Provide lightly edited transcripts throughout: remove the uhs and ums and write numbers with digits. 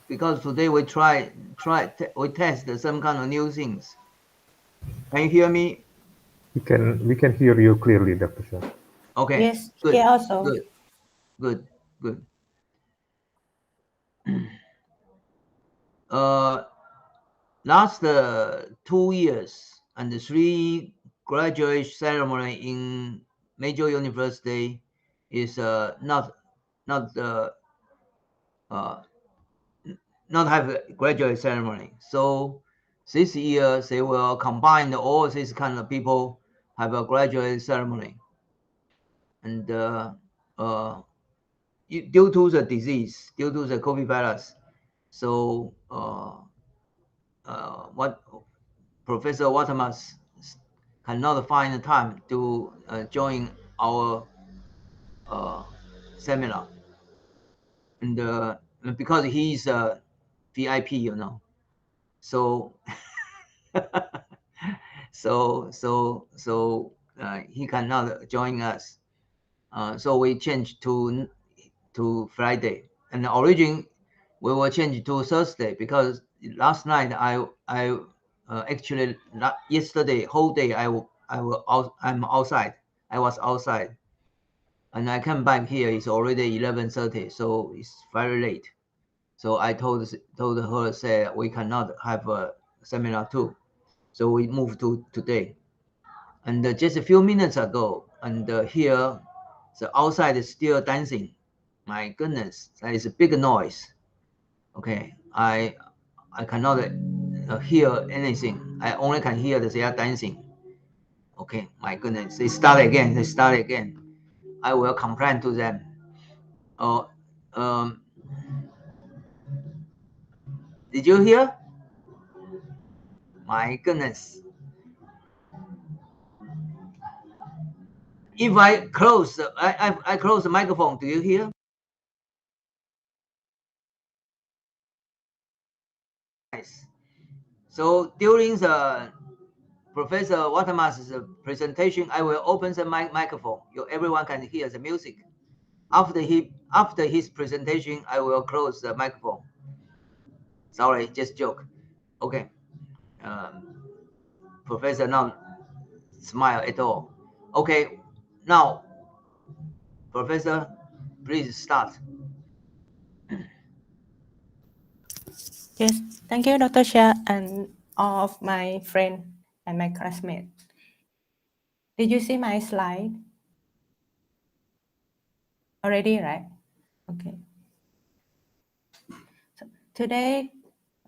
because today we we test some kind of new things. Can you hear me? We can hear you clearly, Dr. Hsia. Okay. Yes, Good. here also. Good. Last 2 years and 3 graduate ceremony in Maejo University is not have a graduate ceremony. So this year they will combine all these kind of people have a graduate ceremony. And due to the disease, due to the COVID virus, so what Professor Wantamas cannot find the time to join our seminar, and because he's a VIP, you know, so he cannot join us. So we changed to Friday, and originally we will change to Thursday because last night I actually yesterday whole day I'm outside. I was outside, and I come back here. It's already 11:30, so it's very late. So I told her, say we cannot have a seminar too, so we moved to today. And just a few minutes ago, and here the outside is still dancing. My goodness, that is a big noise. Okay, I cannot hear anything. I only can hear that they are dancing. Okay, my goodness, they start again. I will complain to them. Oh, did you hear? My goodness. If I close, I close the microphone. Do you hear? Nice. So during the Professor Wantamas' presentation, I will open the microphone. Everyone can hear the music. After his presentation, I will close the microphone. Sorry, just joke. Okay. Professor not smile at all. Okay. Now, Professor, please start. Yes, thank you, Dr. Hsia, and all of my friends and my classmates. Did you see my slide? Already, right? Okay. So today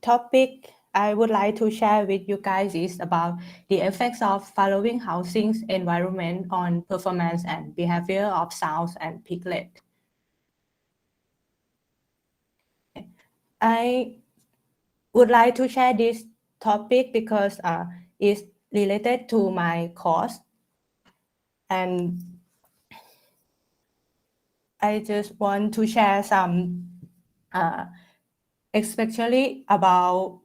topic I would like to share with you guys is about the effects of farrowing housing environment on performance and behavior of sows and piglets. I would like to share this topic because it's related to my course, and I just want to share some especially about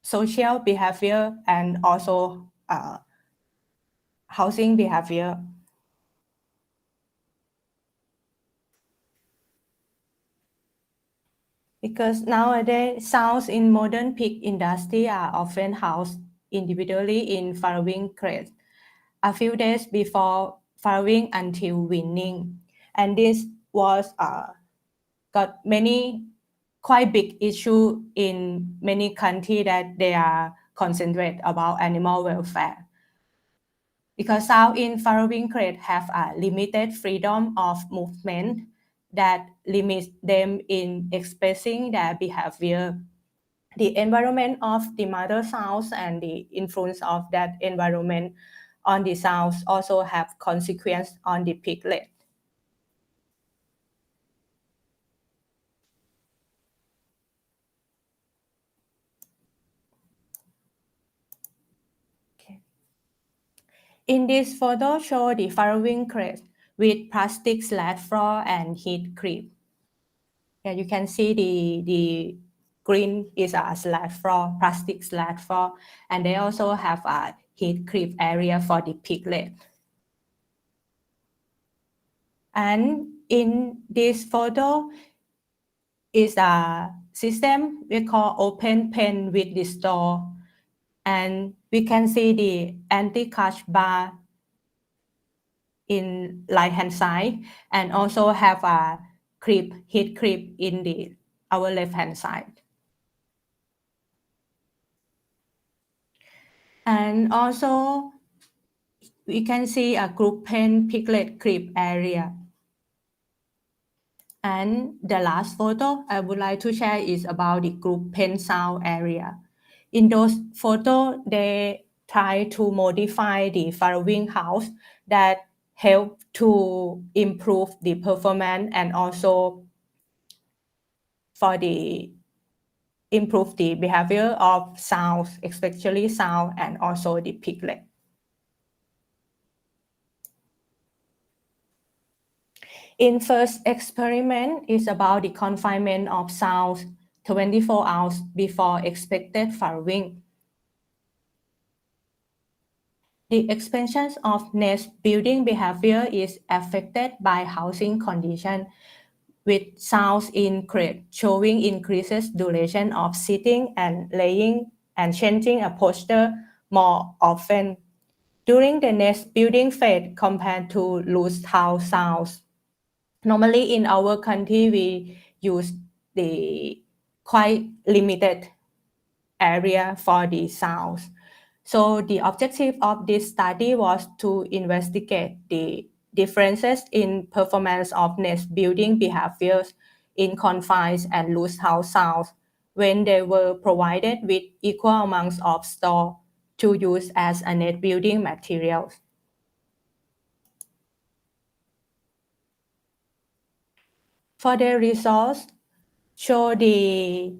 social behavior and also housing behavior. Because nowadays, sows in modern pig industry are often housed individually in farrowing crates a few days before farrowing until weaning. And this was got many quite big issue in many countries that they are concentrate about animal welfare. Because sows in farrowing crate have a limited freedom of movement that limits them in expressing their behavior. The environment of the mother sows and the influence of that environment on the sows also have consequence on the piglet. Okay. In this photo, show the farrowing crate with plastic slat floor and heat creep. Yeah, you can see the green is a slat floor, plastic slat floor, and they also have a heat creep area for the piglet. And in this photo is a system we call open pen with the store, and we can see the anti-catch bar in right hand side, and also have a clip, heat clip in our left hand side. And also we can see a group pen piglet clip area. And the last photo I would like to share is about the group pen sound area. In those photos, they try to modify the farrowing house that help to improve the performance and also for the improve the behavior of sounds, especially sound and also the piglet. In first experiment is about the confinement of sounds 24 hours before expected farrowing. The expansion of nest building behavior is affected by housing condition, with sounds in crate showing increases duration of sitting and laying and changing a posture more often during the nest building phase compared to loose house sounds. Normally in our country, we use the quite limited area for the sounds. So the objective of this study was to investigate the differences in performance of nest building behaviors in confined and loose house sounds when they were provided with equal amounts of store to use as a nest building materials. For the results, show the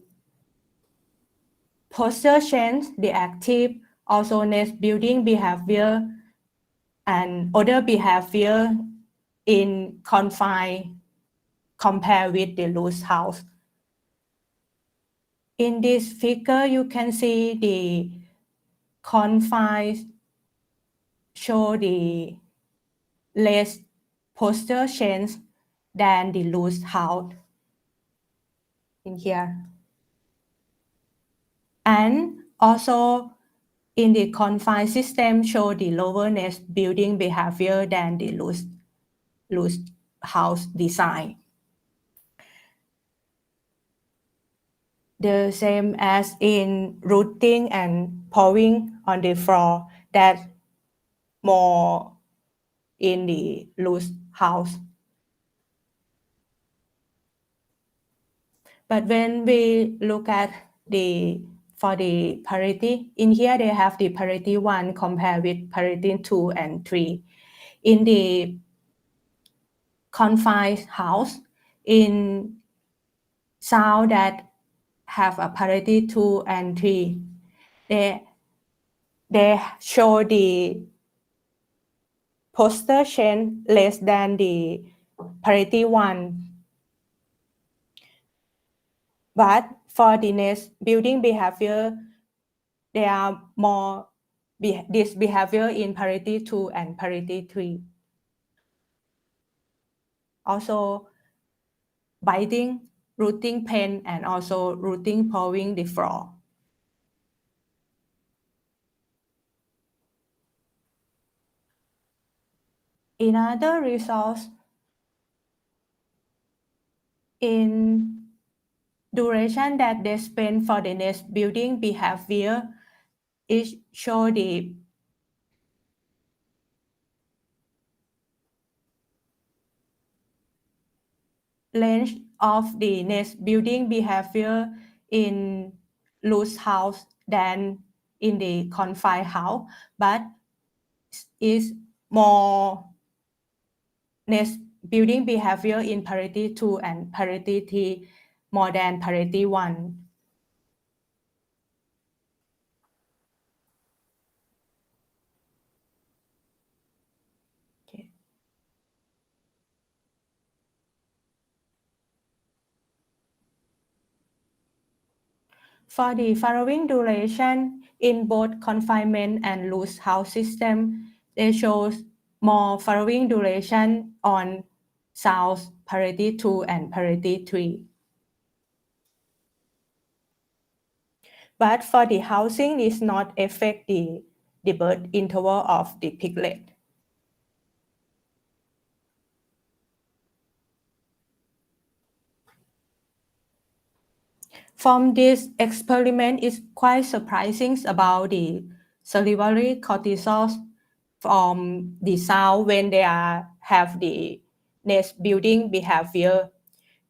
posture change, the active, also nest building behavior, and other behavior in confined compared with the loose house. In this figure, you can see the confined show the less posture change than the loose house in here. And also in the confined system show the lower nest building behavior than the loose house design. The same as in rooting and pouring on the floor, that more in the loose house. But when we look at for the parity, in here they have the parity 1 compared with parity 2 and 3. In the confined house, in sound that have a parity 2 and 3, they show the posture change less than the parity 1. But for the nest building behavior, there are more this behavior in parity 2 and parity 3. Also biting, rooting pen, and also rooting pawing the floor. In other results, in duration that they spend for the nest building behavior, it show the length of the nest building behavior in loose house than in the confined house, but is more nest building behavior in parity 2 and parity 3 more than parity 1. Okay. For the farrowing duration in both confinement and loose house system, they show more farrowing duration on sounds parity 2 and parity 3. But for the housing, it's not affect the birth interval of the piglet. From this experiment, it's quite surprising about the salivary cortisol from the sow when they have the nest building behavior.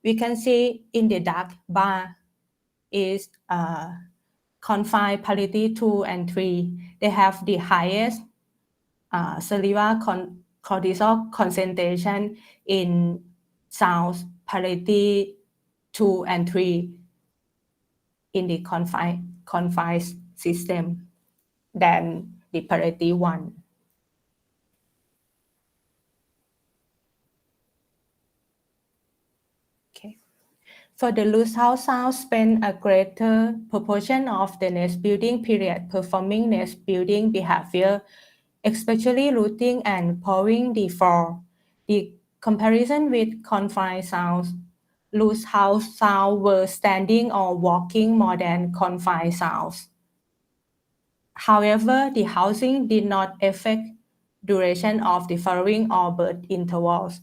We can see in the dark bar is confined parity 2 and 3. They have the highest salivary cortisol concentration in sows parity 2 and 3 in the confined system than the parity 1. Okay. For the loose house sows spend a greater proportion of the nest building period performing nest building behavior, especially rooting and pouring the fall. The comparison with confined sows, loose house sows were standing or walking more than confined sows. However, the housing did not affect duration of the farrowing or birth intervals.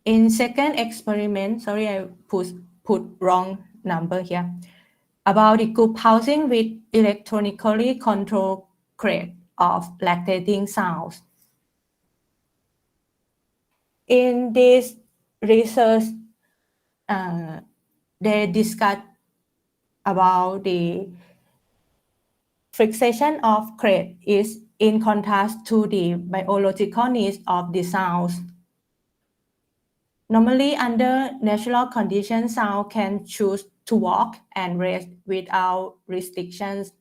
In second experiment, sorry, I put wrong number here, about the group housing with electronically controlled crate of lactating sows. In this research, they discussed about the fixation of crate is in contrast to the biological needs of the sows. Normally, under natural conditions, sow can choose to walk and rest without restrictions.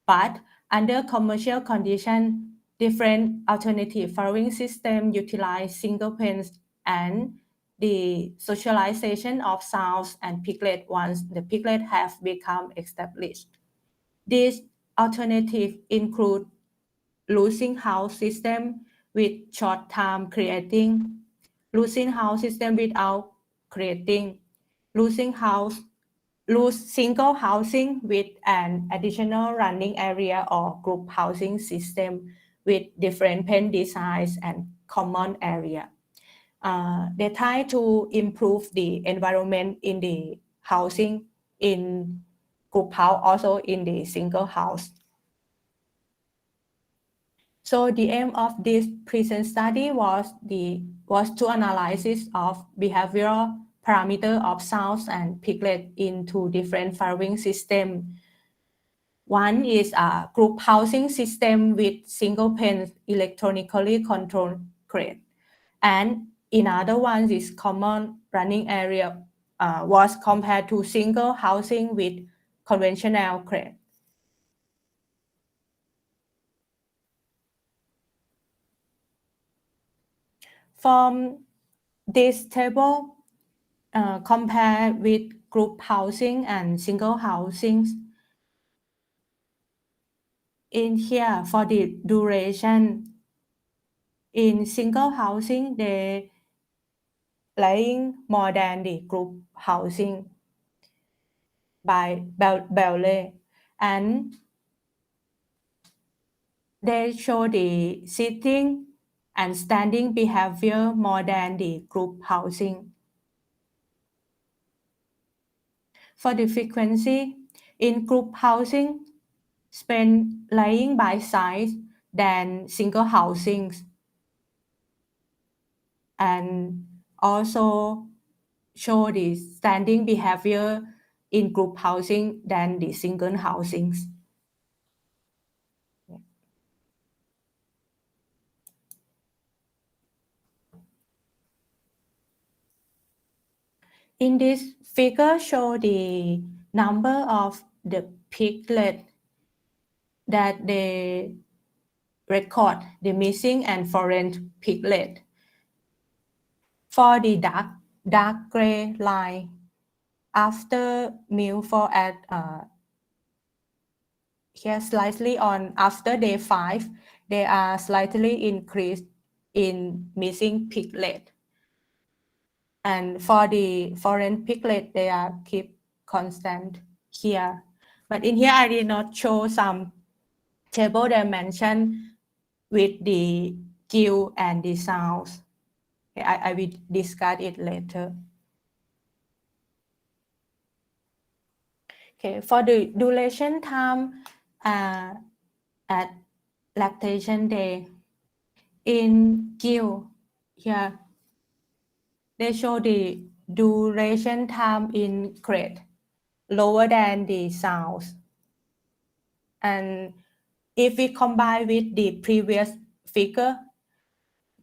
But under commercial conditions, different alternative farrowing systems utilize single pens and the socialization of sows and piglets once the piglets have become established. These alternatives include losing house system with short time creating, losing house system without creating, loose single housing with an additional running area or group housing system with different pen designs and common area. They try to improve the environment in the housing in group house, also in the single house. So the aim of this present study was to analysis of behavioral parameter of sows and piglets in two different farrowing systems. One is a group housing system with single pen electronically controlled crate, and another one is common running area was compared to single housing with conventional crate. From this table, compare with group housing and single housings. In here, for the duration, in single housing, they laying more than the group housing by Bell, and they show the sitting and standing behavior more than the group housing. For the frequency, in group housing, spend laying by side than single housings, and also show the standing behavior in group housing than the single housings. In this figure, show the number of the piglet that they record, the missing and foreign piglet. For the dark gray line, after meal for at here slightly on after day 5, they are slightly increased in missing piglet. And for the foreign piglet, they are keep constant here. But in here, I did not show some table dimension with the gill and the sounds. Okay, I will discuss it later. Okay, for the duration time at lactation day, in gill, here, they show the duration time in crate lower than the sounds. And if we combine with the previous figure,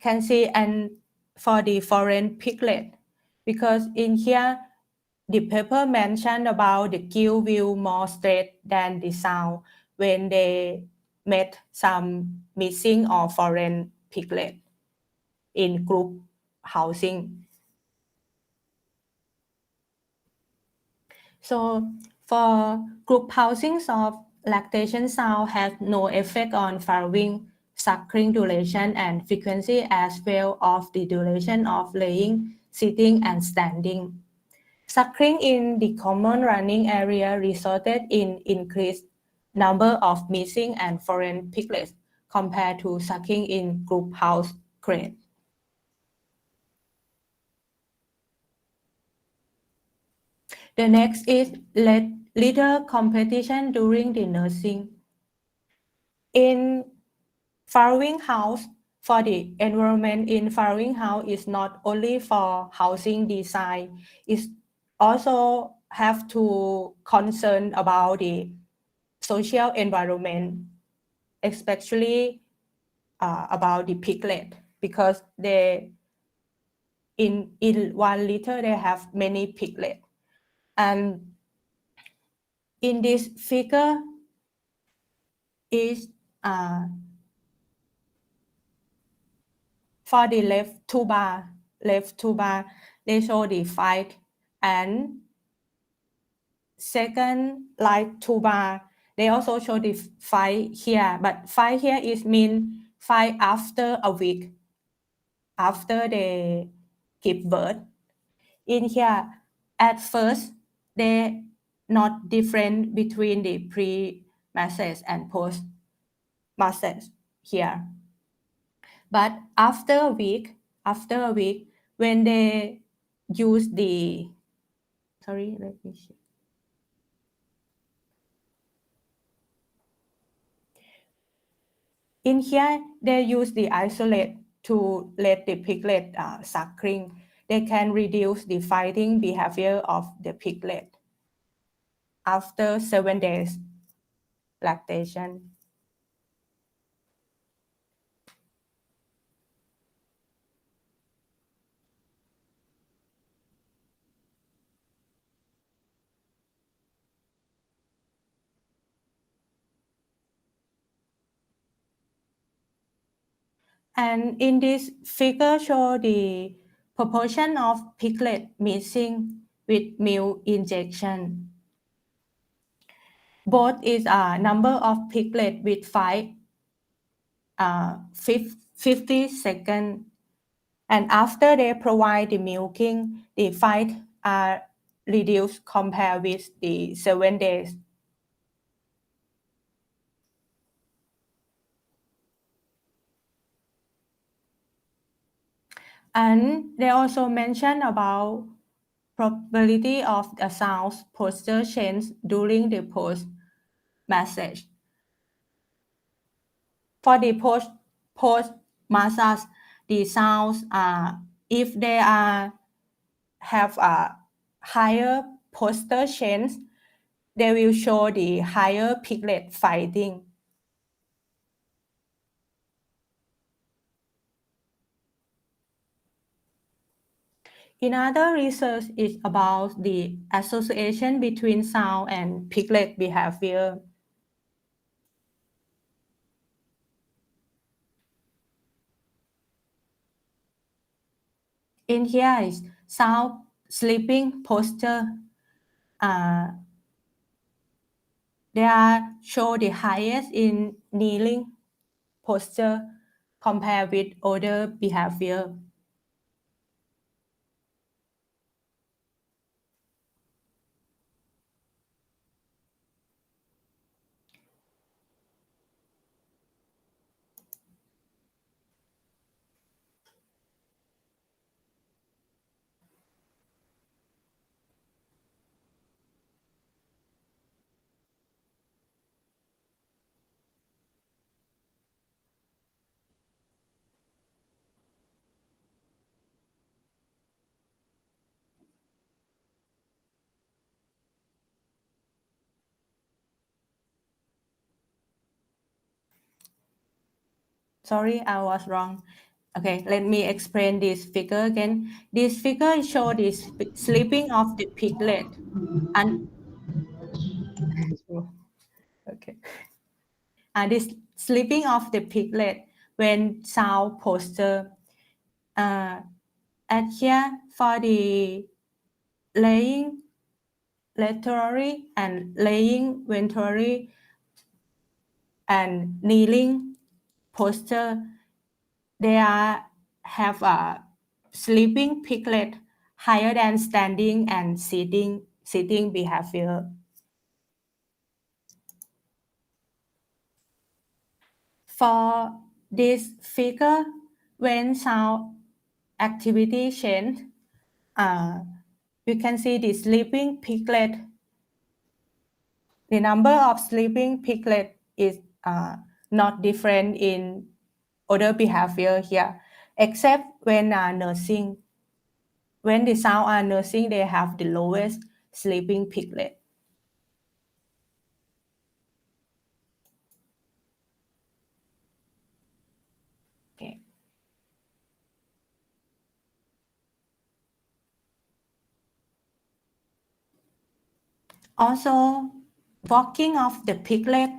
can see and for the foreign piglet, because in here, the paper mentioned about the gill view more straight than the sound when they met some missing or foreign piglet in group housing. So for group housings of lactation sound has no effect on farrowing, suckling duration and frequency as well of the duration of laying, sitting and standing. Suckling in the common running area resulted in increased number of missing and foreign piglets compared to sucking in group house crate. The next is litter competition during the nursing. In farrowing house, for the environment in farrowing house is not only for housing design, it's also have to concern about the social environment, especially about the piglet, because they in 1 litter they have many piglets. And in this figure is for the left two bar, they show the fight, and second light two bar, they also show the fight here, but fight here is mean fight after a week, after they give birth. In here, at first, they not different between the pre-massage and post-massage here. But after a week, when they use the, sorry, let me see. In here, they use the isolate to let the piglet suckling. They can reduce the fighting behavior of the piglet after 7 days lactation. And in this figure show the proportion of piglet missing with milk injection. Both is a number of piglet with 50 seconds. And after they provide the milking, the fight are reduced compared with the 7 days. And they also mention about probability of the sound's posture change during the post-massage. For the post-massage, the sounds if they have a higher posture change, they will show the higher piglet fighting. Another research is about the association between sound and piglet behavior. In here is sound sleeping posture. They are show the highest in kneeling posture compared with other behavior. sorry, I was wrong. Okay, let me explain this figure again. This figure shows the sleeping of the piglet. And okay. This sleeping of the piglet when sound posture. And here for the laying laterally and laying ventrally and kneeling posture, they have a sleeping piglet higher than standing and sitting behavior. For this figure, when sound activity change, you can see the sleeping piglet. The number of sleeping piglet is not different in other behavior here, except when nursing. When the sound are nursing, they have the lowest sleeping piglet. Okay. Also, walking of the piglet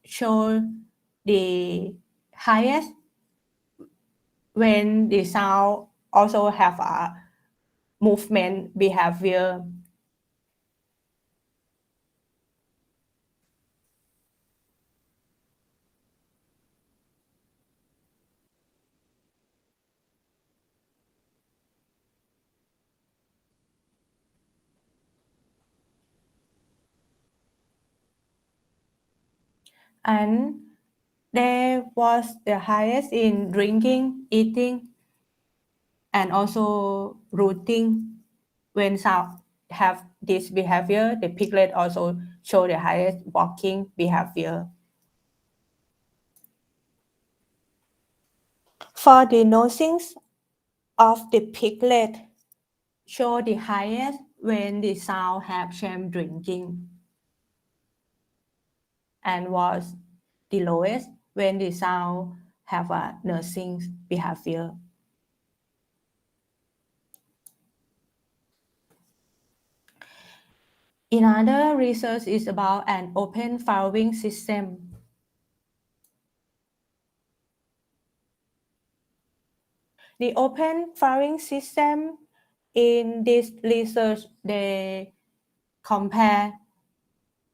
show the highest when the sound also have a movement behavior. And there was the highest in drinking, eating, and also rooting. When sound have this behavior, the piglet also show the highest walking behavior. For the nosings of the piglet, show the highest when the sound have shame drinking, and was the lowest when the sound have a nursing behavior. Another research is about an open farrowing system. The open farrowing system, in this research, they compare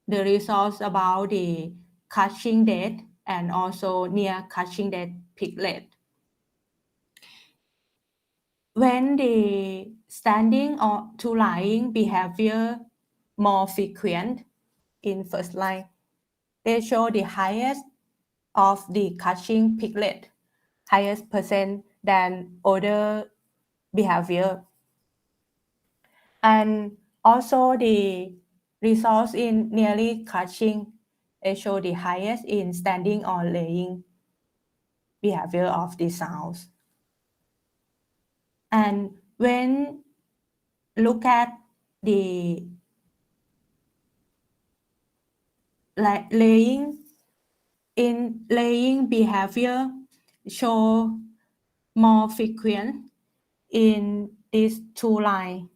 the results about the catching dead and also near catching dead piglet. When the standing or to lying behavior more frequent in first line, they show the highest of the catching piglet, highest percent than other behavior. And also the results in nearly catching, they show the highest in standing or laying behavior of the sounds. And when look at the laying behavior, show more frequent in these two lines.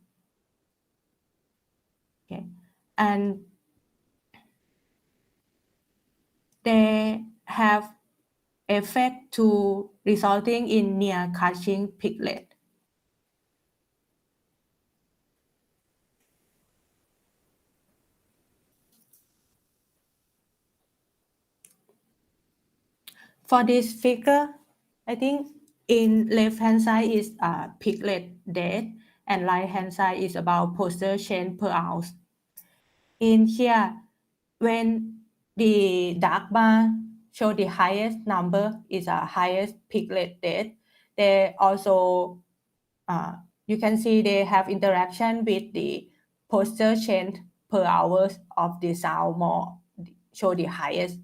Okay. And they have effect to resulting in near catching piglet. For this figure, I think in left hand side is piglet dead and right hand side is about posture change per ounce. In here, when the dark bar show the highest number is a highest piglet dead, they also you can see they have interaction with the posture change per hours of the sound more, show the highest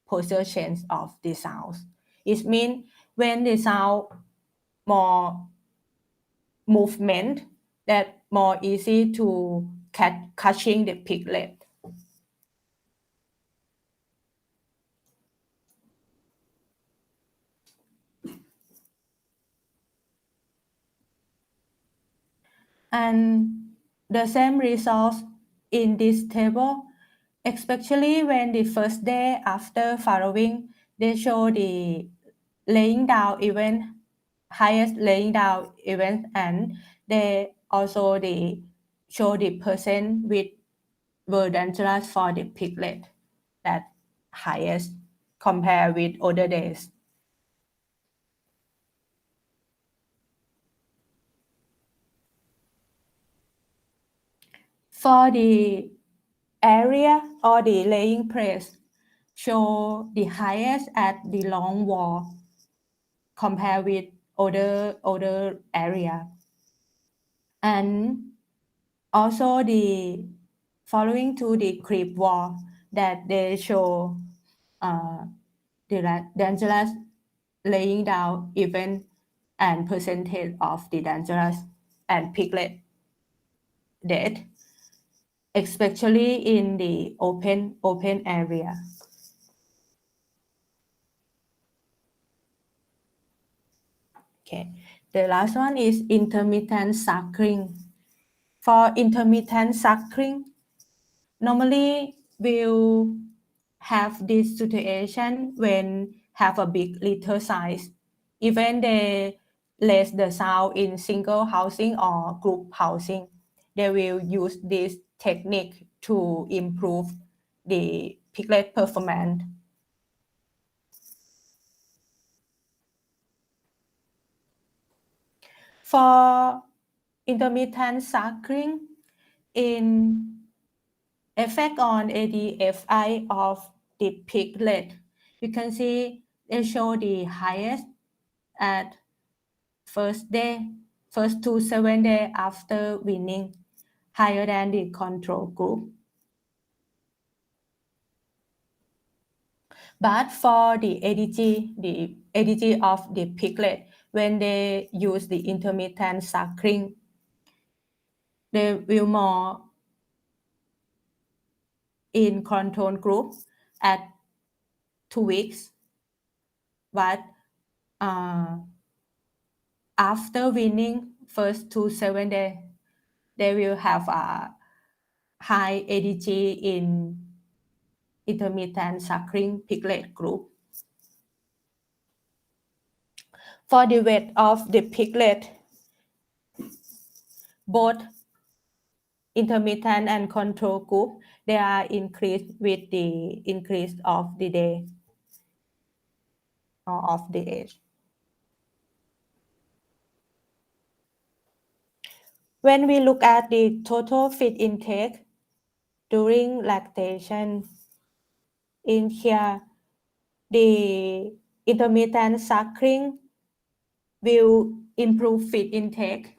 posture change of the sounds. It means when the sound more movement, that more easy to catching the piglet. And the same results in this table, especially when the first day after farrowing, they show the laying down event, highest laying down event, and they also show the percent with were dangerous for the piglet that highest compared with other days. For the area or the laying place, show the highest at the long wall compared with other area, and also the following to the creep wall that they show the dangerous laying down event and percentage of the dangerous and piglet death, especially in the open area. Okay, the last one is intermittent suckling. For intermittent suckling, normally we'll have this situation when have a big litter size. Even they less the sow in single housing or group housing, they will use this technique to improve the piglet performance. For intermittent suckling, in effect on ADFI of the piglet, you can see they show the highest at first to 7 days after weaning, higher than the control group. But for the ADG of the piglet, when they use the intermittent suckling, they will more in control group at 2 weeks, but after weaning first to 7 days, they will have a high ADG in intermittent suckling piglet group. For the weight of the piglet, both intermittent and control group, they are increased with the increase of the day or of the age. When we look at the total feed intake during lactation, in here, the intermittent suckling will improve feed intake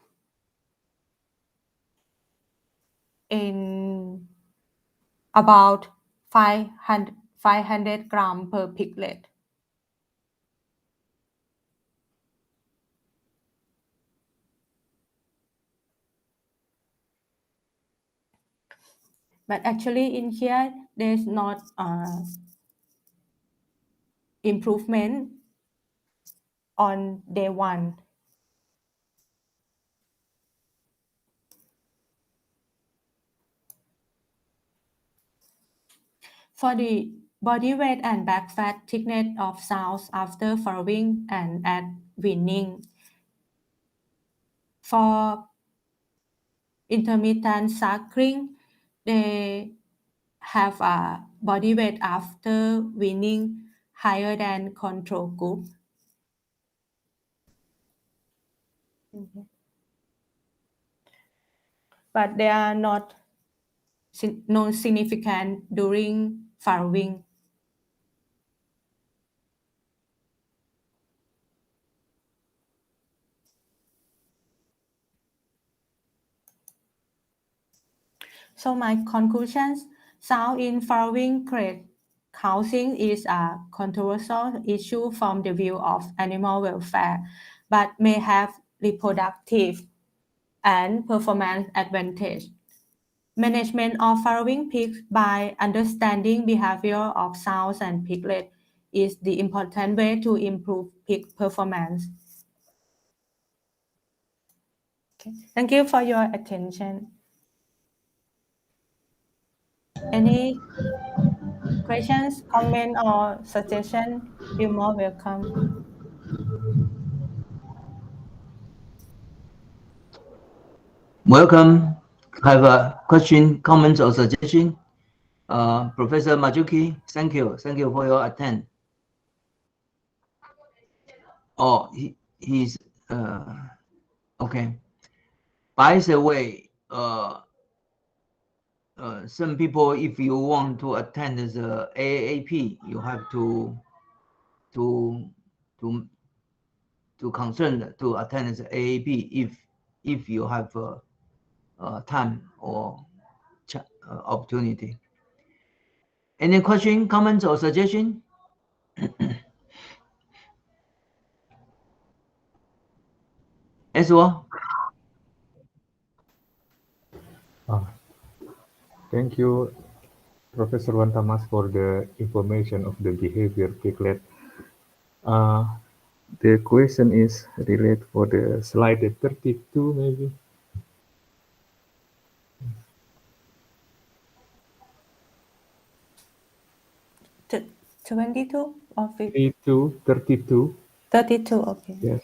in about 500 grams per piglet. But actually in here, there's not improvement on day 1. For the body weight and back fat thickness of sows after farrowing and at weaning, for intermittent suckling, they have a body weight after weaning higher than control group. But they are not significant during farrowing. So my conclusions, sow in farrowing crate housing is a controversial issue from the view of animal welfare, but may have reproductive and performance advantage. Management of farrowing pigs by understanding behavior of sows and piglets is the important way to improve pig performance. Okay. Thank you for your attention. Any questions, comment, or suggestion? You're more welcome. Welcome. Have a question, comments, or suggestion? Professor Majuki, thank you. Thank you for your attend. Oh, he's okay. By the way, some people, if you want to attend the AAP, you have to concern to attend the AAP if you have time or opportunity. Any question, comments, or suggestion? Ezra? Thank you, Professor Wantamas, for the information of the behavior piglet. The question is related for the slide 32, maybe. 22 or 50? 32. 32, okay. Yes.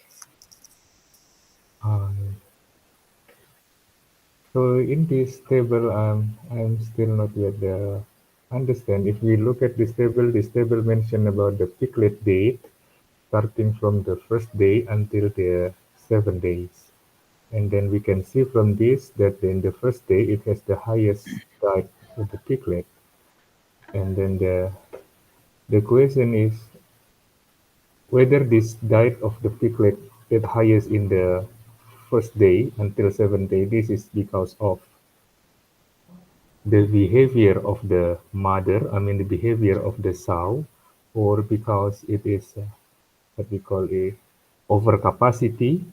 So in this table, I'm still not yet understand. If we look at this table mentioned about the piglet date, starting from the first day until the 7 days. And then we can see from this that in the first day, it has the highest diet of the piglet. And then the question is whether this diet of the piglet is highest in the first day until 7 days. This is because of the behavior of the mother, the behavior of the sow, or because it is what we call a overcapacity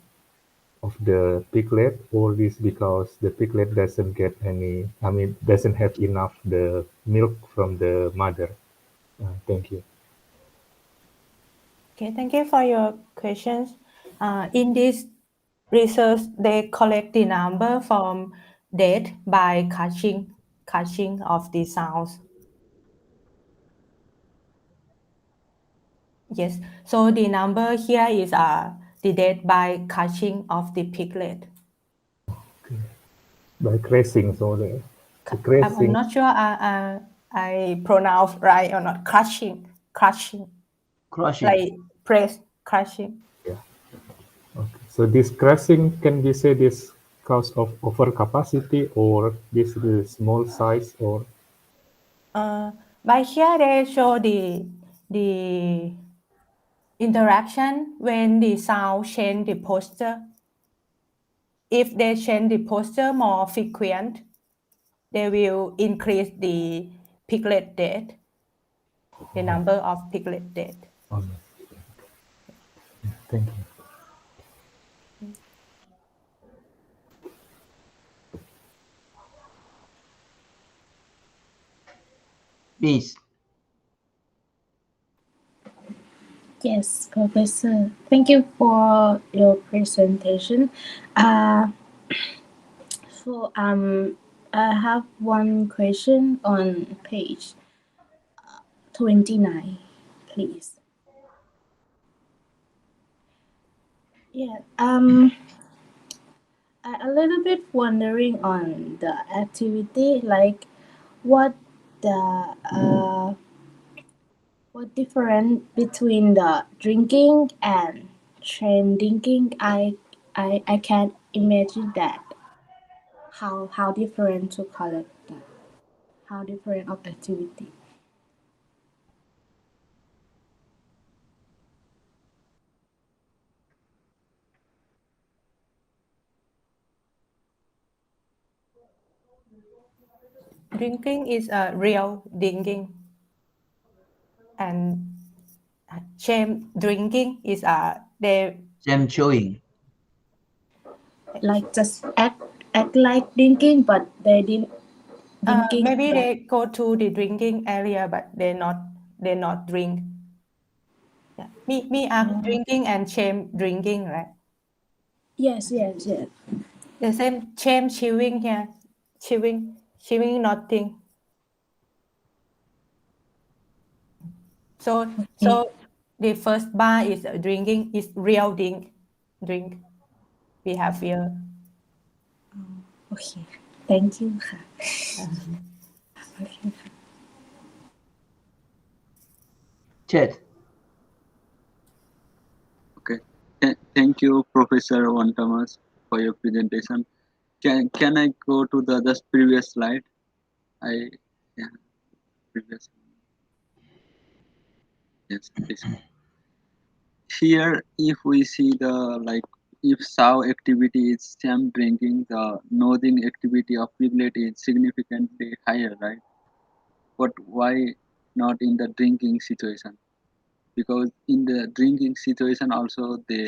of the piglet, or this because the piglet doesn't get any, doesn't have enough the milk from the mother. Thank you. Okay, thank you for your questions. In this research, they collect the number from date by catching of the sounds. Yes, so the number here is the date by catching of the piglet. Okay. By crashing, so the I'm crashing. not sure I pronounce right or not. Crushing. Like press, crushing. Yeah. Okay. So this crashing, can we say this cause of overcapacity, or this is small size, or? By here they show the interaction when the sow change the posture. If they change the posture more frequent, they will increase the piglet death, the number of piglet death. Okay. Thank you. Please. Yes, Professor. Thank you for your presentation. So I have one question on page 29, please. Yeah. I'm a little bit wondering on the activity, like what difference between the drinking and train drinking. I can't imagine that. How different to call it that? How different of activity? Drinking is a real drinking, and shame drinking is Shame chewing. Like just act like drinking, but they didn't drinking. maybe they go to the drinking area, but they not drink. Yeah. Me are drinking and shame drinking, right? Yes. The same chewing here. Chewing nothing. So the first bar is drinking is real drink behavior. Okay. Thank you ค่ะ Okay. Chat. Okay. Thank you, Professor Wantamas, for your presentation. Can I go to the just previous slide? Previous. Yes, this one. Here, if we see the if sow activity is same drinking, the nosing activity of piglet is significantly higher, right? But why not in the drinking situation? Because in the drinking situation also the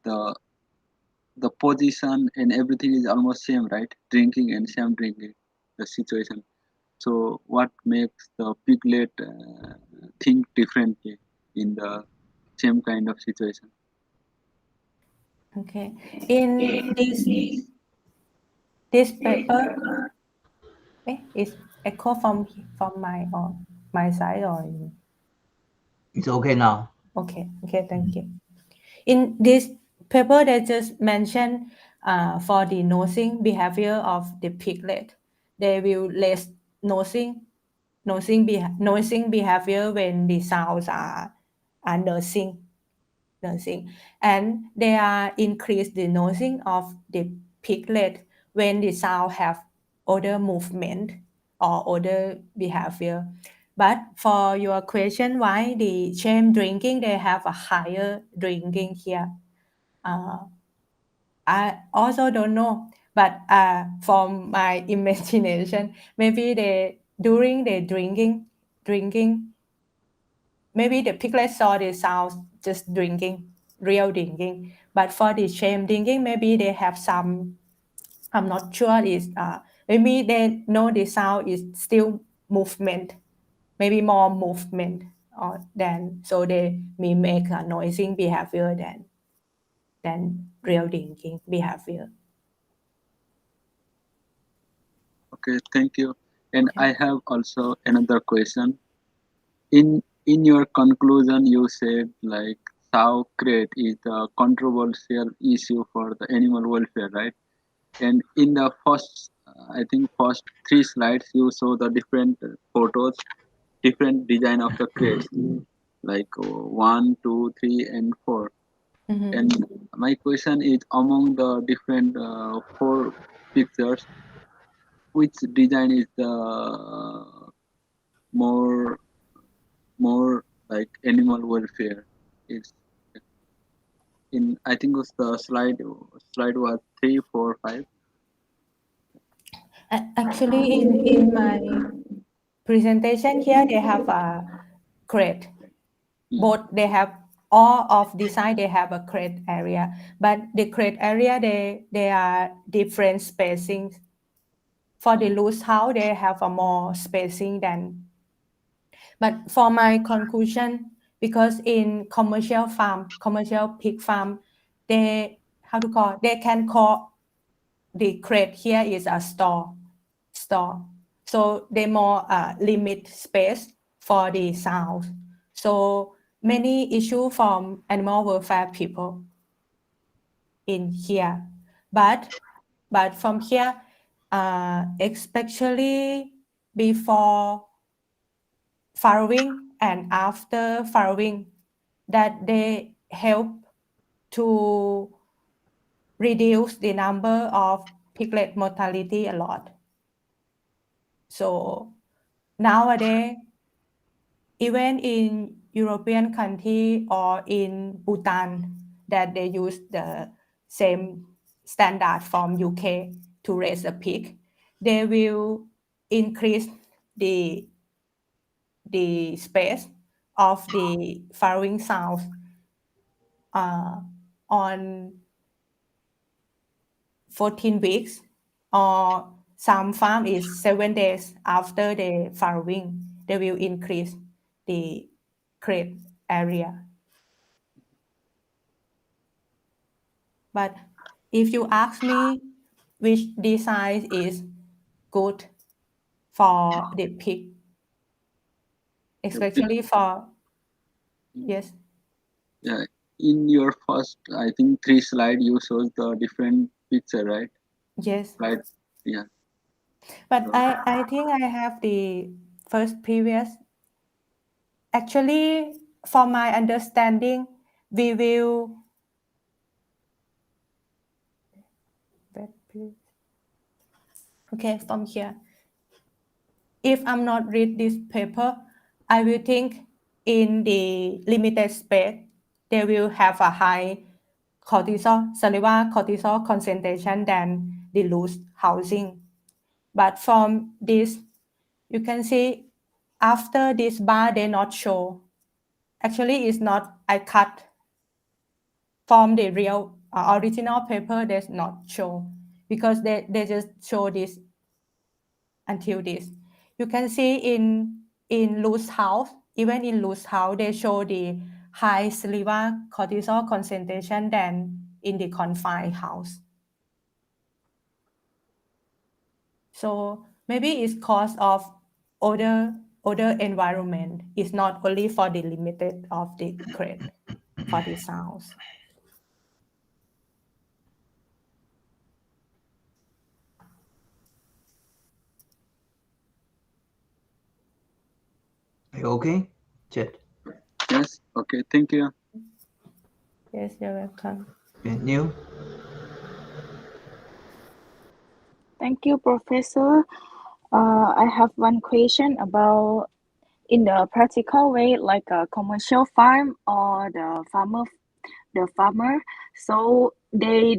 the position and everything is almost same, right? Drinking and same drinking, the situation. So what makes the piglet think differently in the same kind of situation? Okay. In this paper, is echo from my side or It's okay now. okay. Thank you. In this paper, they just mention for the nosing behavior of the piglet, they will less nosing behavior when the sows are nursing, and they are increase the nosing of the piglet when the sow have other movement or other behavior. But for your question, why the shame drinking they have a higher drinking here? I also don't know, but from my imagination, maybe they during the drinking, maybe the piglet saw the sounds just drinking, real drinking. But for the shame drinking, maybe they have some. I'm not sure. Is maybe they know the sound is still movement, maybe more movement, or than so they may make a noising behavior than real drinking behavior. Okay, thank you. And Okay. I have also another question. In your conclusion, you said like sow crate is a controversial issue for the animal welfare, right? And in the first, I think first 3 slides, you show the different photos, different design of the crates, like 1, 2, 3, and 4. Mm-hmm. And my question is, among the different 4 pictures, which design is the more like animal welfare? Is in I think it was the slide was 3, 4, 5. Actually, in my presentation here, they have a crate. Both they have all of the side they have a crate area, but the crate area they are different spacing. For the loose house, they have a more spacing than. But for my conclusion, because in commercial pig farm, they they can call the crate here is a store. So they more limit space for the sound. So many issue from animal welfare people in here, but from here, especially before farrowing and after farrowing, that they help to reduce the number of piglet mortality a lot. So nowadays, even in European country or in Bhutan, that they use the same standard from UK to raise a pig, they will increase the space of the farrowing sounds on 14 weeks, or some farm is 7 days after the farrowing, they will increase the crate area. But if you ask me which design is good for the pig, especially for, yes. Yeah, in your first, I think 3 slide, you shows the different picture, right? Yes. Right. Yeah. But I think I have the first previous. Actually, from my understanding, we will. Okay, from here. If I'm not read this paper, I will think in the limited space, they will have a high cortisol, saliva cortisol concentration than the loose housing. But from this, you can see after this bar, they not show. Actually, it's not, I cut from the real original paper, there's not show because they just show this until this. You can see in loose house, even in loose house, they show the high saliva cortisol concentration than in the confined house. So maybe it's cause of other environment. It's not only for the limited of the crate for the sounds. Are you okay, Chet? Yes. Okay. Thank you. Yes, you're welcome. Okay, Neil? Thank you, Professor. I have one question about in the practical way, like a commercial farm or the farmer. So they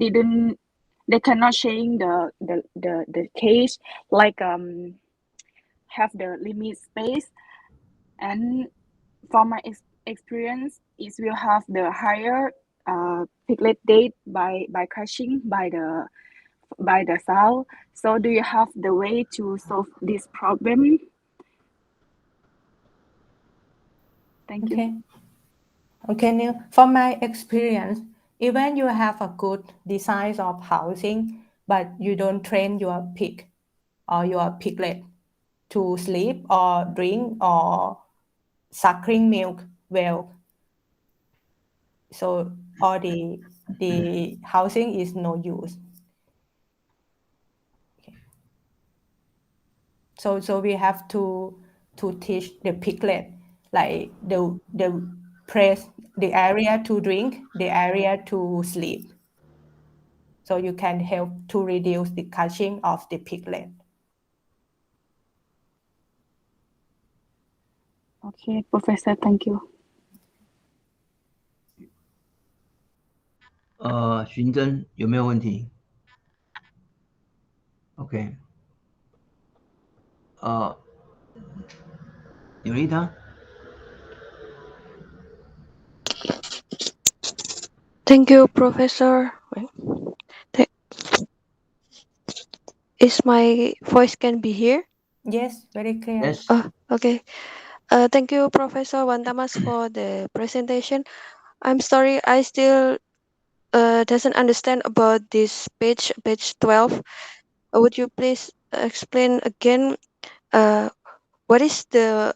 cannot change the cage, like have the limit space. And from my experience, it will have the higher piglet date by crashing by the sow. So do you have the way to solve this problem? Thank you. Okay, Neil. From my experience, even you have a good design of housing, but you don't train your pig or your piglet to sleep or drink or suckling milk well, so all the housing is no use. Okay. So we have to teach the piglet like the place, the area to drink, the area to sleep. So you can help to reduce the catching of the piglet. Okay, Professor, thank you. 寻真有没有问题 ？OK， 有利他。Thank you, Professor. Is my voice can be here? Yes, very clear. Yes. Okay. Thank you, Professor Wantamas, for the presentation. I'm sorry, I still doesn't understand about this page 12. Would you please explain again what is the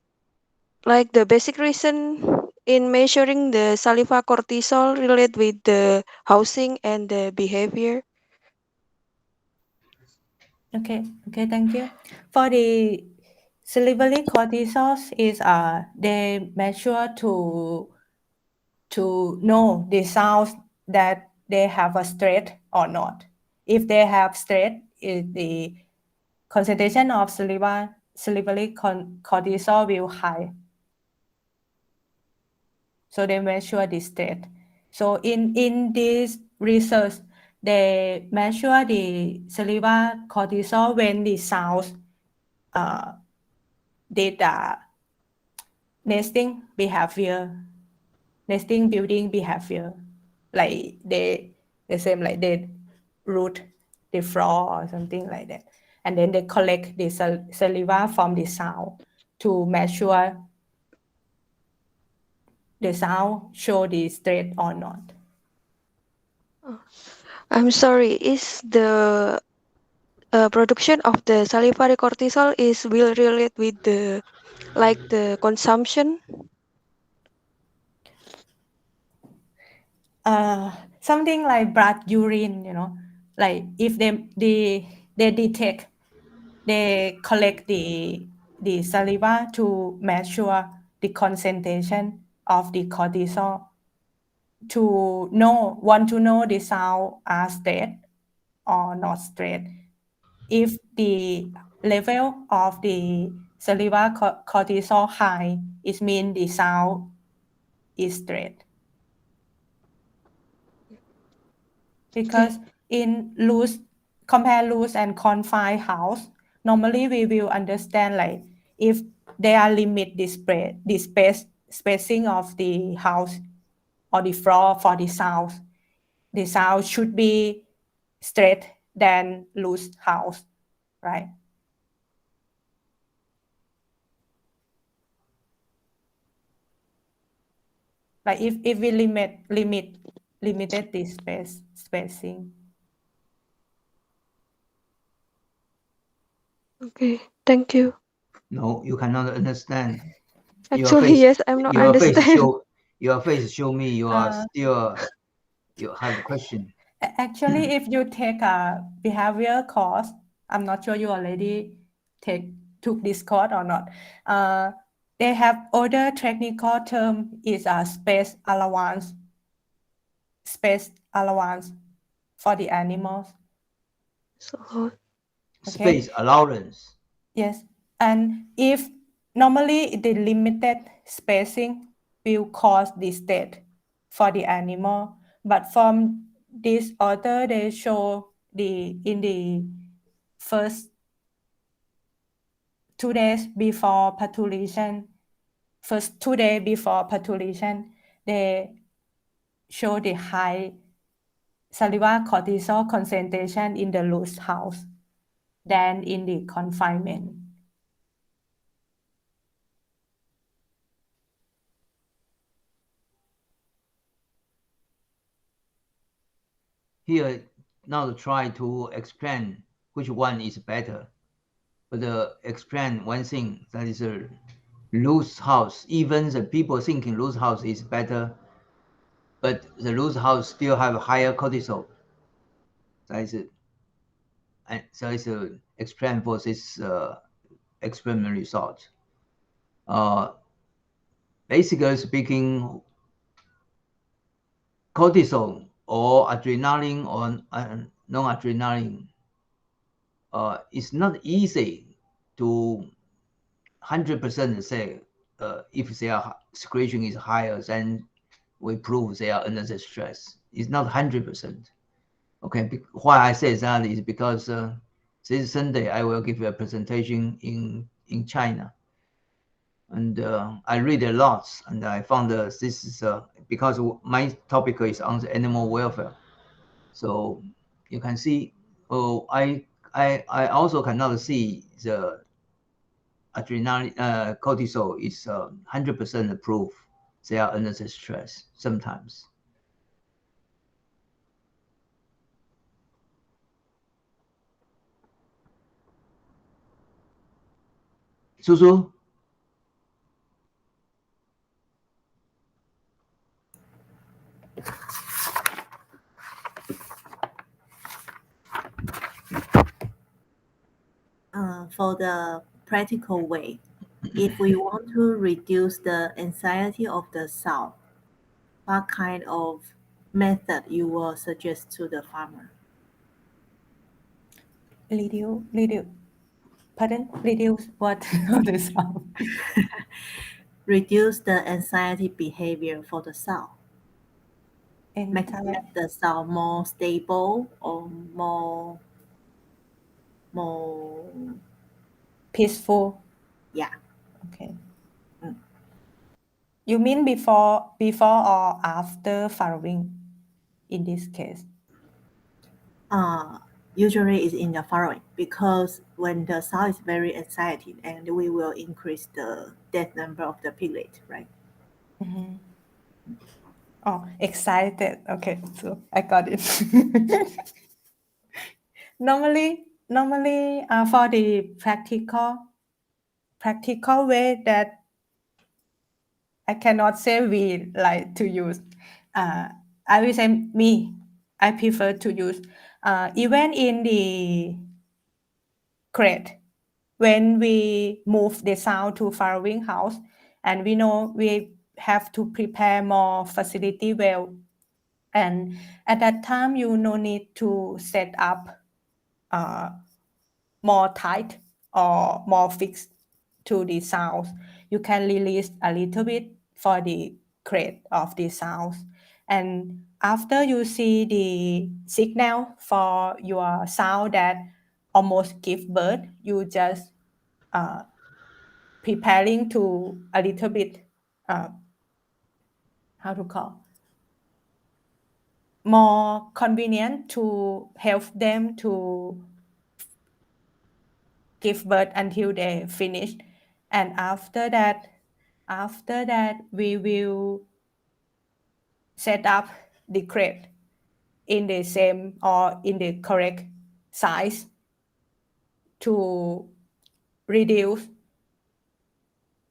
basic reason in measuring the saliva cortisol related with the housing and the behavior? Okay, thank you. For the salivary cortisol is they measure to know the sounds that they have a stress or not. If they have stress, the concentration of salivary cortisol will high. So they measure the state. So in this research, they measure the saliva cortisol when the sounds data nesting behavior, nesting building behavior, like they the same like they root the floor or something like that, and then they collect the saliva from the sound to measure the sound show the state or not. I'm sorry, is the production of the salivary cortisol is will relate with the like the consumption? Something like blood urine, you know, like if they detect, they collect the saliva to measure the concentration of the cortisol to want to know the sound are straight or not straight. If the level of the saliva cortisol high, it means the sound is straight. Because in compare loose and confined house, normally we will understand like if they are limit the spacing of the house or the floor for the sound should be straight than loose house, right? Like if we limited the spacing. Okay, thank you. No, you cannot understand. Your Actually, face, yes, I'm not understand. your face show me you are still you have question. Actually, if you take a behavior course, I'm not sure you already took this course or not. They have other technical term is a space allowance for the animals. So Space allowance. Yes, and if normally the limited spacing will cause this death for the animal, but from this author they show in the first 2 days before parturition, they show the high saliva cortisol concentration in the loose house than in the confinement. Here now try to explain which one is better. But explain one thing, that is a loose house. Even the people thinking loose house is better, but the loose house still have higher cortisol. That is it. And so it's explain for this experiment result. Basically speaking, cortisol or adrenaline or non-adrenaline it's not easy to 100% say if their secretion is higher, then we prove they are under the stress. It's not 100%. Okay, why I say that is because this Sunday I will give a presentation in China, and I read a lot, and I found this is because my topic is on the animal welfare. So you can see, I also cannot see the adrenaline cortisol is 100% proof they are under the stress sometimes. Susu? For the practical way, if we want to reduce the anxiety of the sow, what kind of method you will suggest to the farmer? Reduce what the sound? Reduce the anxiety behavior for the sow. Make the sow more stable or more peaceful. Yeah. Okay. You mean before or after farrowing in this case? Usually it's in the farrowing, because when the sow is very excited, and we will increase the death number of the piglet, right? Oh, excited. Okay, so I got it. normally, for the practical way that I cannot say we like to use. I will say I prefer to use even in the crate when we move the sound to farrowing house, and we know we have to prepare more facility well, and at that time you no need to set up more tight or more fixed to the sounds. You can release a little bit for the crate of the sounds, and after you see the signal for your sound that almost give birth, you just preparing to a little bit how to call more convenient to help them to give birth until they finish. And after that we will set up the crate in the same or in the correct size to reduce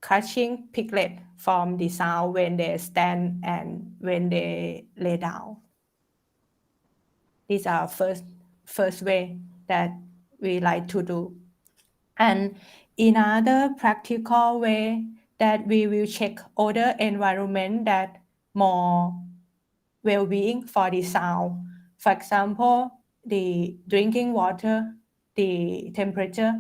catching piglet from the sound when they stand and when they lay down. These are first way that we like to do. And another practical way that we will check other environment that more well-being for the sound. For example, the drinking water, the temperature,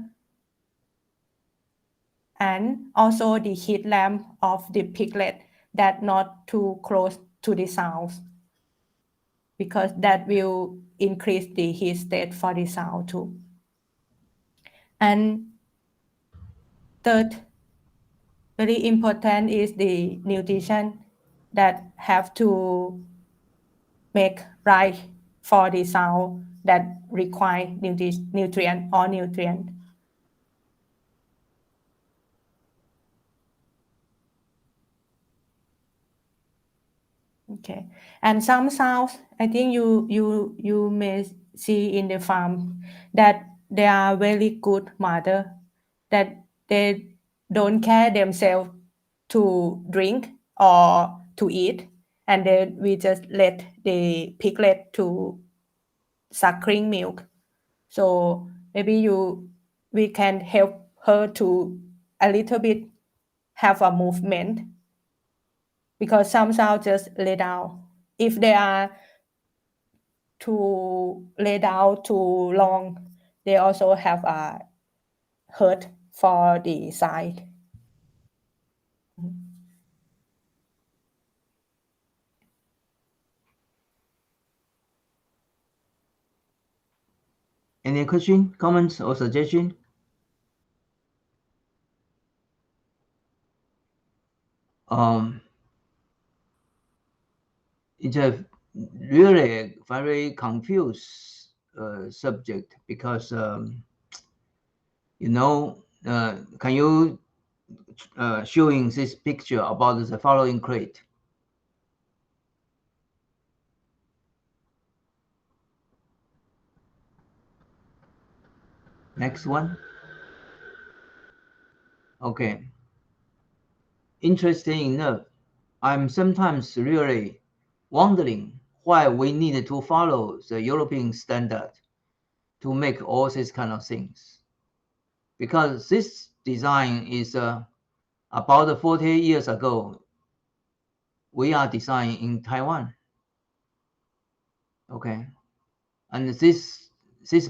and also the heat lamp of the piglet that not too close to the sounds, because that will increase the heat state for the sound too. And third, very important is the nutrition that have to make right for the sound that require nutrient. Okay, and some sounds I think you may see in the farm that they are very good mother, that they don't care themselves to drink or to eat, and then we just let the piglet to suckling milk. So maybe we can help her to a little bit have a movement, because some sounds just lay down. If they are to lay down too long, they also have a hurt for the side. Any question, comments, or suggestion? It's a really very confused subject, because can you showing this picture about the following crate? Next one. Okay. Interesting enough, I'm sometimes really wondering why we need to follow the European standard to make all these kind of things. Because this design is about 40 years ago, we are designing in Taiwan. Okay. And this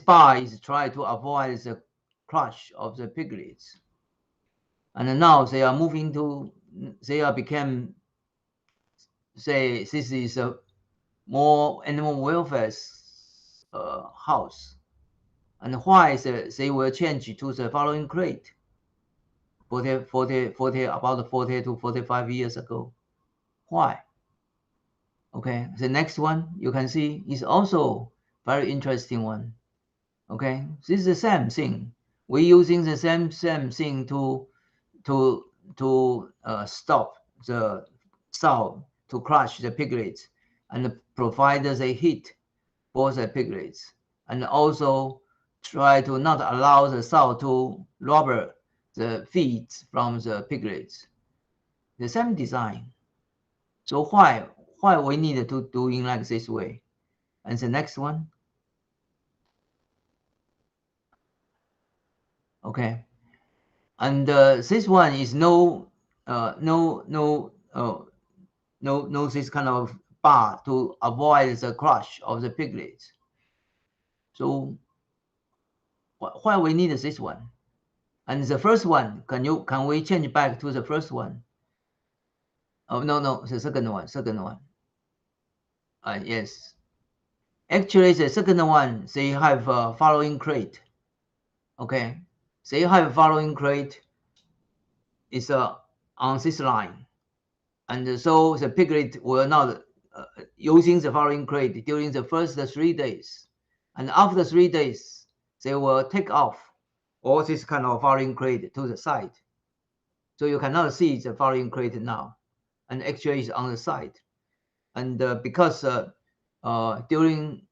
bar is trying to avoid the crush of the piglets. And now they are moving to, became, say, this is a more animal welfare house. And why they will change to the following crate about 40 to 45 years ago? Why? Okay, the next one you can see is also very interesting one. Okay, this is the same thing. We're using the same thing to stop the sound to crush the piglets and provide the heat for the piglets, and also try to not allow the sow to rob the feed from the piglets. The same design. So why we need to do in like this way? And the next one. Okay. And this one is no this kind of bar to avoid the crush of the piglets. So why we need this one? And the first one, can we change back to the first one? Oh no, the second one. Yes. Actually, the second one, they have farrowing crate. Okay, they have farrowing crate is on this line, and so the piglet will not using the farrowing crate during the first 3 days, and after 3 days they will take off all this kind of farrowing crate to the side, so you cannot see the farrowing crate now, and actually it's on the side, and because during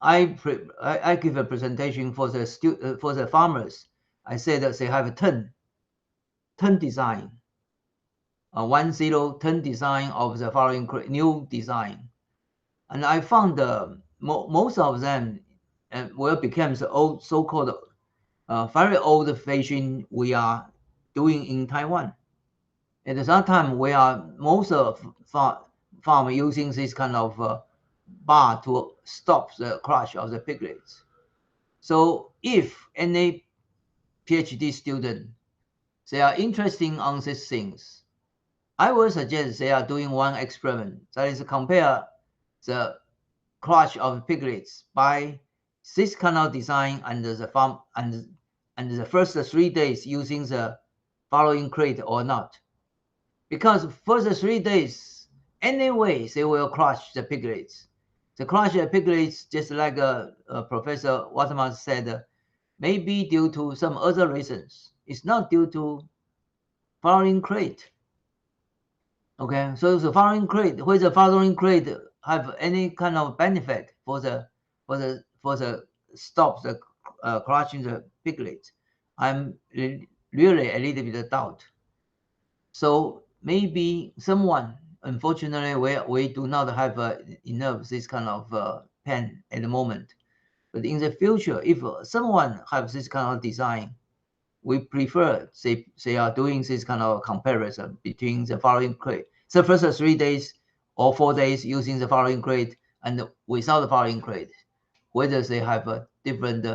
I give a presentation for the farmers. I said that they have a 10 design, 10 design of the following new design, and I found most of them will become the old so-called very old fashion we are doing in Taiwan. At that time, we are most of farm using this kind of bar to stop the crush of the piglets. So if any PhD student, they are interested on these things, I will suggest they are doing one experiment. That is compare the crush of piglets by this kind of design and the farm and the first 3 days using the following crate or not. Because first 3 days, anyway, they will crush the piglets. The crush the piglets, just like Professor Wantamas said, may be due to some other reasons. It's not due to following crate. Okay, so the following crate, whether the following crate have any kind of benefit for the stop the crushing the piglets, I'm really a little bit doubt. So maybe someone, unfortunately, we do not have enough this kind of pen at the moment. But in the future, if someone has this kind of design, we prefer they are doing this kind of comparison between the following crate, the first 3 days or 4 days using the following crate and without the following crate, whether they have a different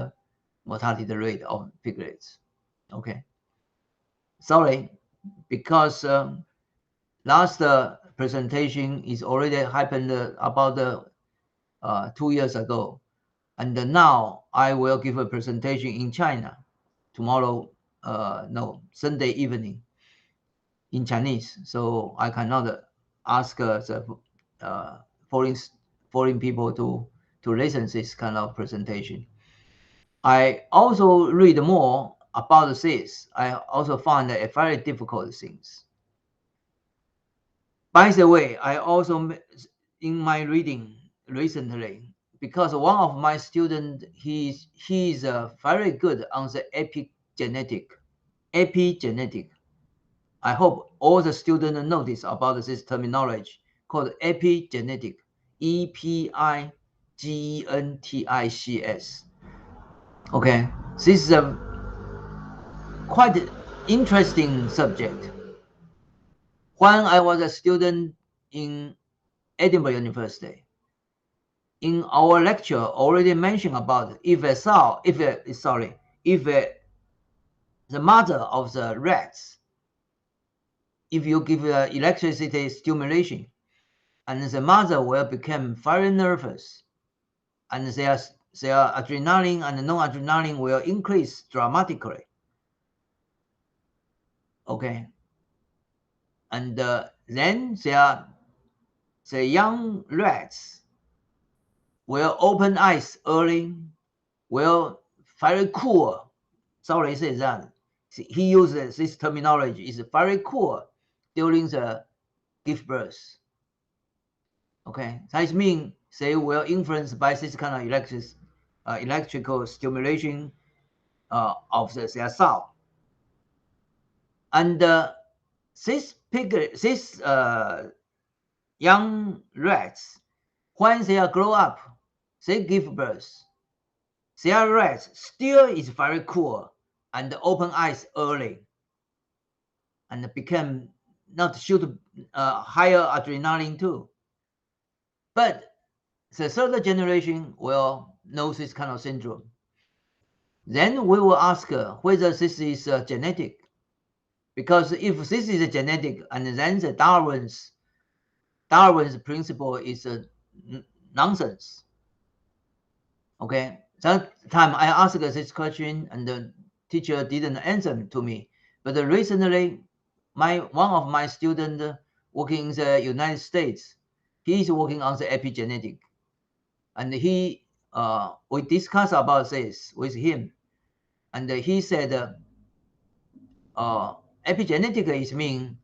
mortality rate of piglets. Okay. Sorry, because last presentation is already happened about 2 years ago. And now I will give a presentation in China tomorrow, Sunday evening in Chinese. So I cannot ask the foreign people to listen to this kind of presentation. I also read more about this. I also found a very difficult things. By the way, I also, in my reading recently, because one of my students, he's very good on the epigenetic. I hope all the students notice about this terminology called epigenetic, EPIGENTICS. Okay, this is a quite interesting subject. When I was a student in Edinburgh University, in our lecture already mentioned about if the mother of the rats, if you give electricity stimulation, and the mother will become very nervous, and their adrenaline and non-adrenaline will increase dramatically. Okay, and then the young rats will open eyes early, will very cool. Sorry, say that. He uses this terminology. Is very cool during the give birth. Okay, that means they will influenced by this kind of electrical stimulation of their cell. And this young rats, when they grow up, they give birth. Their rats still is very cool and open eyes early, and became not shoot higher adrenaline too. But the third generation will know this kind of syndrome. Then we will ask whether this is genetic. Because if this is genetic, and then the Darwin's principle is nonsense. Okay, that time I asked this question, and the teacher didn't answer to me. But recently, one of my students working in the United States, he is working on the epigenetic, and we discussed about this with him, and he said epigenetic is mean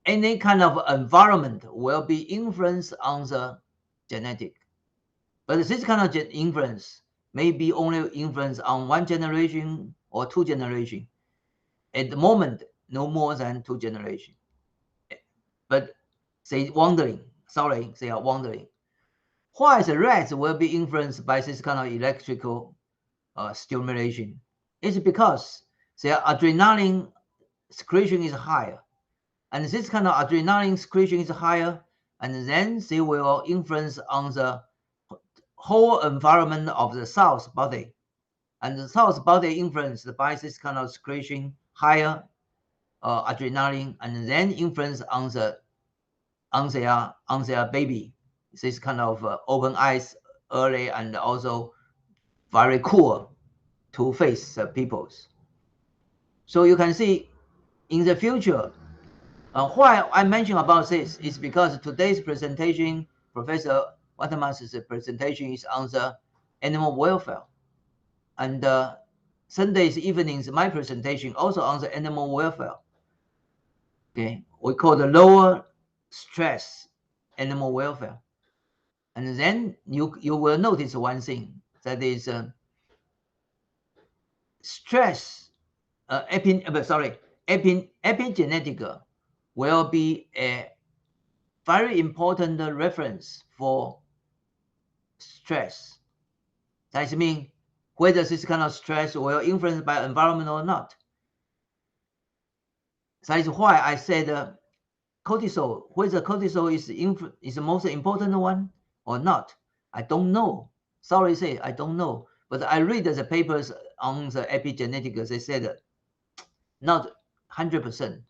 any kind of environment will be influenced on the genetic. But this kind of influence may be only influence on one generation or two generations. At the moment, no more than two generations. But they are wondering why the rats will be influenced by this kind of electrical stimulation. It's because their adrenaline secretion is higher. And this kind of adrenaline secretion is higher, and then they will influence on the whole environment of the cell's body. And the cell's body influenced by this kind of secretion, higher adrenaline, and then influence on their baby. This kind of open eyes early, and also very cool to face the peoples. So you can see in the future, why I mention about this is because today's presentation, Professor Wantamas' presentation is on the animal welfare. And Sunday's evenings, my presentation also on the animal welfare. Okay, we call the lower stress animal welfare. And then you will notice one thing, that is stress, epigenetic will be a very important reference for stress. That means whether this kind of stress will influenced by environment or not. That is why I said cortisol, whether cortisol is the most important one or not, I don't know. Sorry, say I don't know. But I read the papers on the epigenetics. They said not 100%.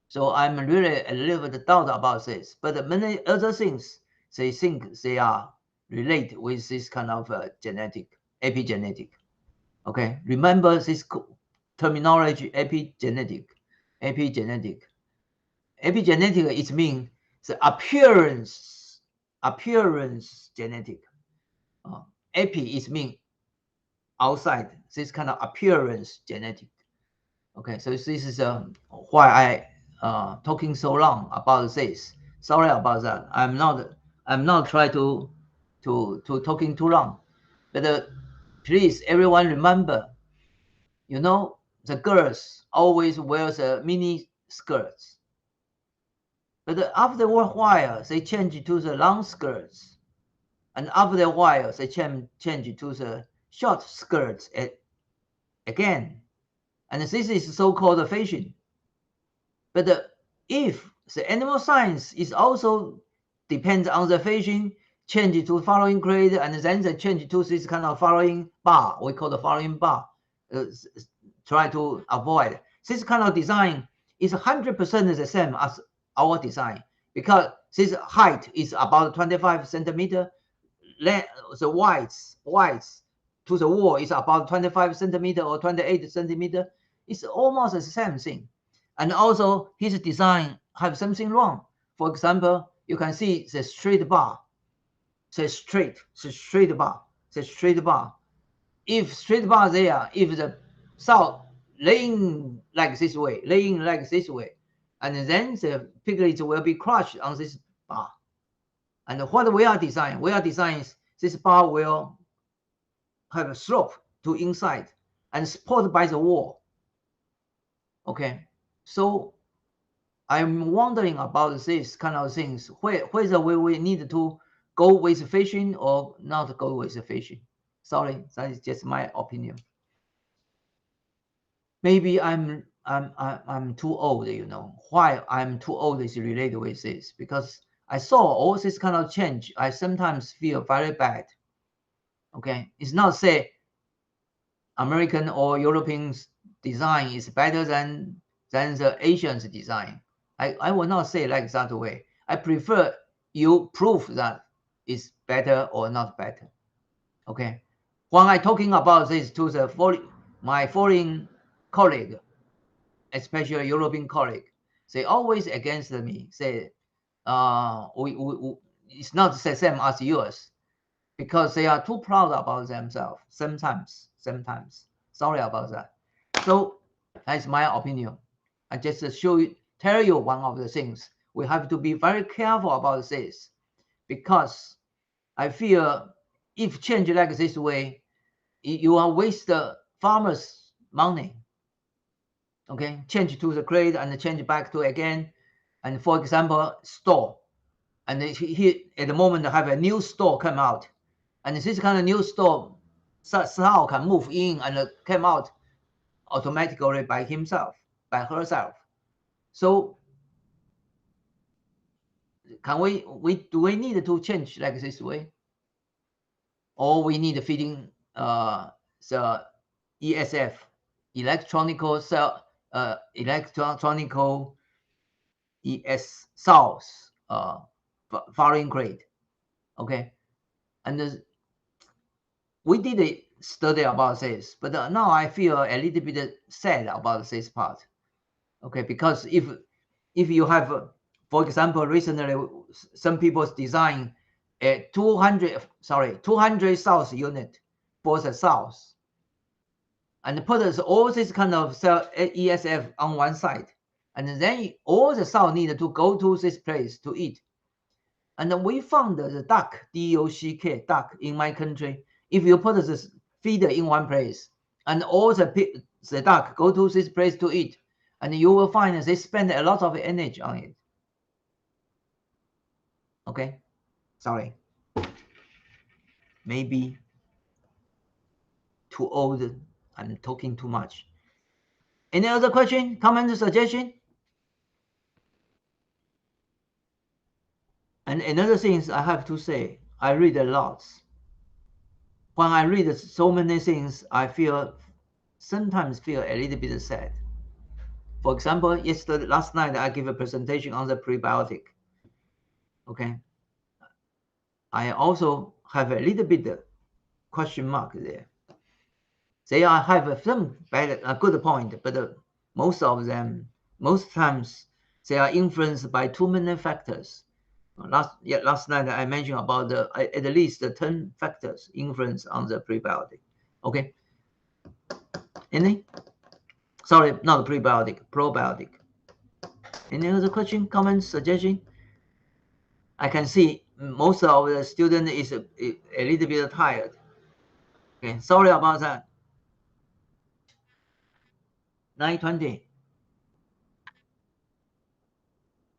So I'm really a little bit doubt about this. But many other things, they think they are related with this kind of epigenetic. Okay, remember this terminology, epigenetic. Epigenetic is mean the appearance genetic. Epi is mean outside, this kind of appearance genetic. Okay, so this is why I talking so long about this. Sorry about that. I'm not trying to talking too long, but please everyone remember, you know, the girls always wear the mini skirts, but after a while they change to the long skirts, and after a while they change to the short skirts again, and this is so-called fashion. But if the animal science is also depends on the fashion, change to following grade, and then they change to this kind of following bar, we call the following bar, try to avoid. This kind of design is 100% the same as our design, because this height is about 25 centimeter, the width to the wall is about 25 centimeter or 28 centimeter. It's almost the same thing. And also his design have something wrong. For example, you can see the straight bar, the straight bar. If straight bar there, if the cell laying like this way, and then the piglets will be crushed on this bar. And what we are designing this bar will have a slope to inside and supported by the wall. Okay, so I'm wondering about this kind of things, whether we need to go with fishing or not go with fishing. Sorry, that is just my opinion. Maybe I'm too old, you know. Why I'm too old is related with this, because I saw all this kind of change. I sometimes feel very bad. Okay, it's not say American or European design is better than the Asian's design. I will not say like that way. I prefer you prove that it's better or not better. Okay, when I talking about this to my foreign colleague, especially European colleague, they always against me. Say, it's not the same as yours, because they are too proud about themselves. Sometimes. Sorry about that. So that's my opinion. I just tell you one of the things. We have to be very careful about this, because I feel if change like this way, you are waste the farmers' money. Okay, change to the crate and change back to again. And for example, store. And here at the moment have a new store come out. And this kind of new store, sow can move in and come out automatically by himself, by herself. So can do we need to change like this way? Or we need feeding the ESF, electronical ES sows farrowing crate. Okay, and we did a study about this, but now I feel a little bit sad about this part. Okay, because if you have, for example, recently some people's design a 200 south unit for the south, and put all this kind of cell ESF on one side, and then all the sow need to go to this place to eat. And we found the duck, D-U-C-K, duck in my country. If you put this feeder in one place and all the duck go to this place to eat, and you will find they spend a lot of energy on it. Okay, sorry. Maybe too old. I'm talking too much. Any other question, comment, suggestion? And another thing I have to say, I read a lot. When I read so many things, I sometimes feel a little bit sad. For example, last night I gave a presentation on the prebiotic. Okay, I also have a little bit question mark there. They have some good point, but most times they are influenced by too many factors. Last night I mentioned about at least 10 factors influence on the prebiotic. Okay, any? Sorry, not prebiotic, probiotic. Any other question, comment, suggestion? I can see most of the student is a little bit tired. Okay, sorry about that. 9:20.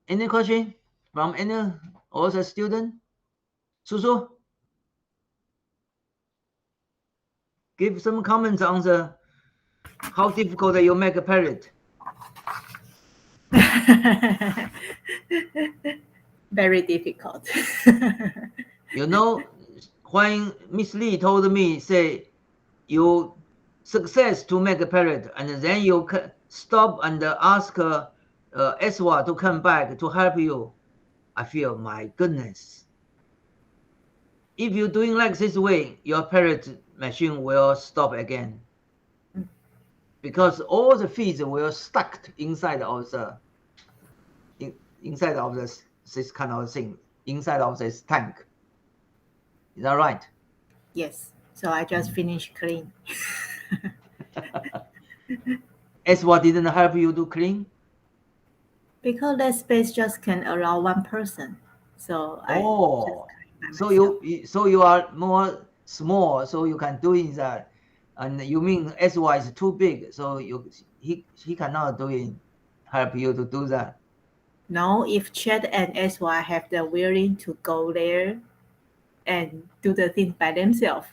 Any question from any other student? Susu, give some comments on how difficult you make a parrot. Very difficult. You know, when Miss Lee told me, say, you success to make a parrot, and then you stop and ask Eswa to come back to help you, I feel, my goodness. If you're doing like this way, your parrot machine will stop again, because all the feeds will stuck inside of this kind of thing, inside of this tank. Is that right? Yes. So I just finished clean. Eswa didn't help you to clean? Because that space just can allow one person. So so you are more small, so you can do it that. And you mean SY is too big, so he cannot do it. Help you to do that. No, if Chet and SY have the willing to go there and do the things by themselves,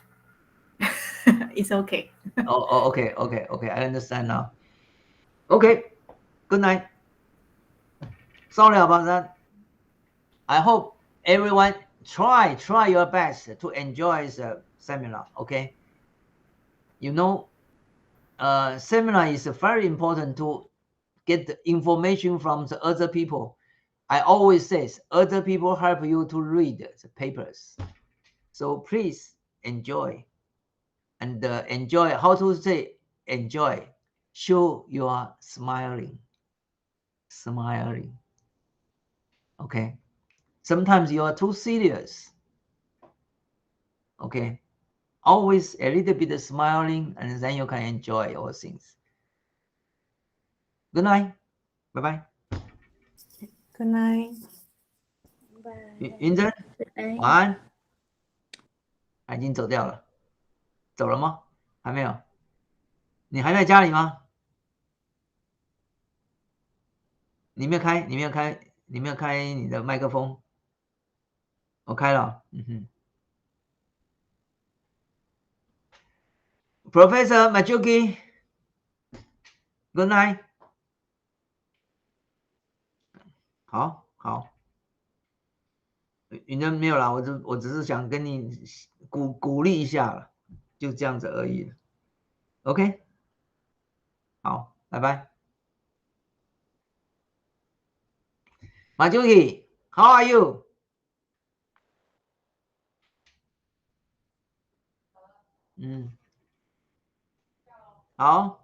it's okay. Okay. I understand now. Okay. Good night. Sorry about that. I hope everyone try your best to enjoy the seminar. Okay. You know, seminar is very important to get the information from the other people. I always say other people help you to read the papers. So please enjoy. And enjoy, how to say enjoy? Show you are smiling. Okay. Sometimes you are too serious. Okay. Always a little bit of smiling, and then you can enjoy all things. Good night. Bye-bye. Good night.云珍，晚安。他已经走掉了，走了吗？还没有。你还在家里吗？你没有开你的麦克风。我开了。Professor Machuki, good night. 好。云珍没有啦，我只是想跟你鼓励一下了，就这样子而已。OK， 好，拜拜。Machuki, how are you? 好。